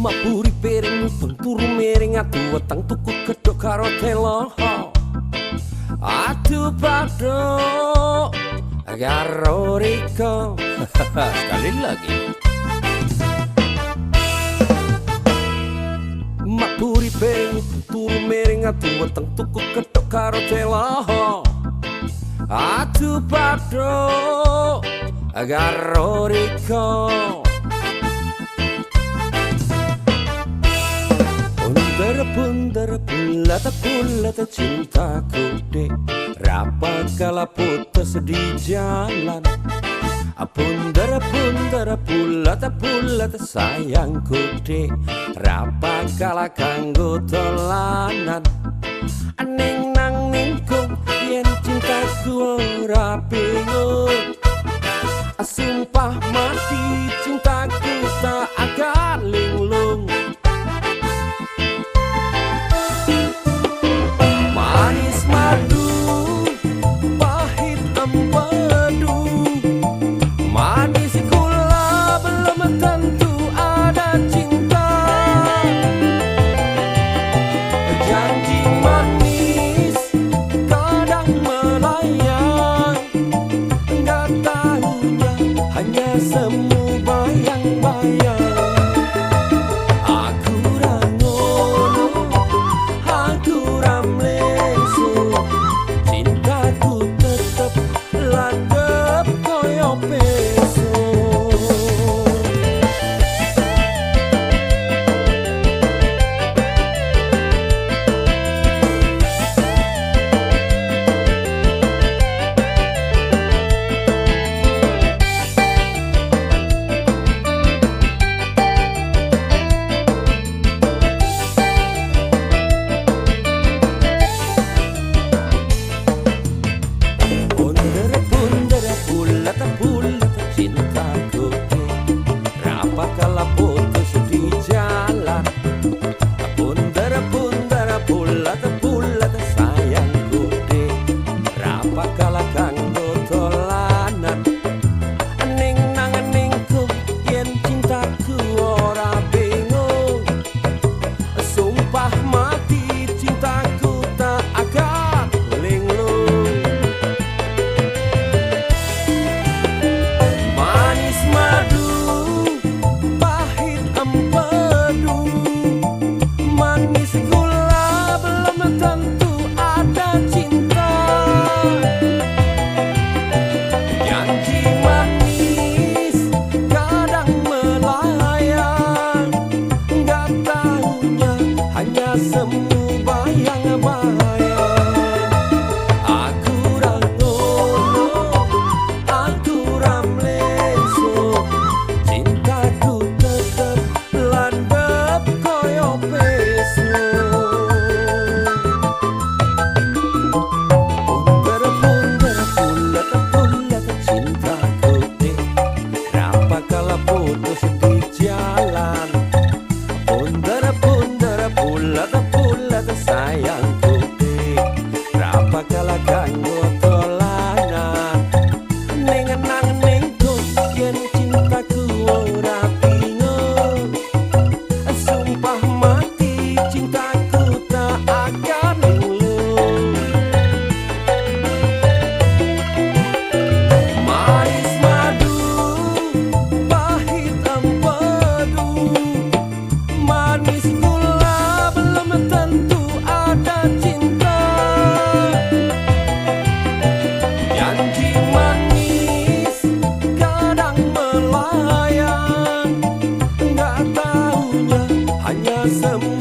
Maburi piring turu miring atu weteng tuku gedhok karo telo. Adu badok karo Riko. Sekali lagi. Maburi piring turu miring atu weteng tuku gedhok karo telo. Adu badok karo Riko. Bundar bulat cintaku dek, rapa kala putus di jalan. Bundar bulat sayangku dek, rapa kala kanggo tolanan. Ning nang ningkung yen cintaku ora bingung. Sumpah mati cintaku tak akan linglung. Semu bayang-bayang. Aku rangono, aku ramleso. Cintaku tetep landep koyo peso. Cintaku rapa kala putus di jalan. Bundar bulat sayangku dek, rapa kala kanggo tolanan. Ning nang ningku yen cintaku ora bingung. Sumpah mati cintaku tak akan linglung. Semu bayang-bayang. Aku rangono, aku ramleso. Cintaku tetep landep koyo peso. Bundar bulat cintaku dek, rapa kala putus di jalan. Bundar bulat sayangku dek, rapa kala kanggo tolanan. Ning nang ningkung yen cintaku ora bingung. Sumpah mati cintaku tak akan linglung. Manis madu pahit empedu, manis tentu ada cinta. Janji manis kadang melayang, nggak taunya hanya semu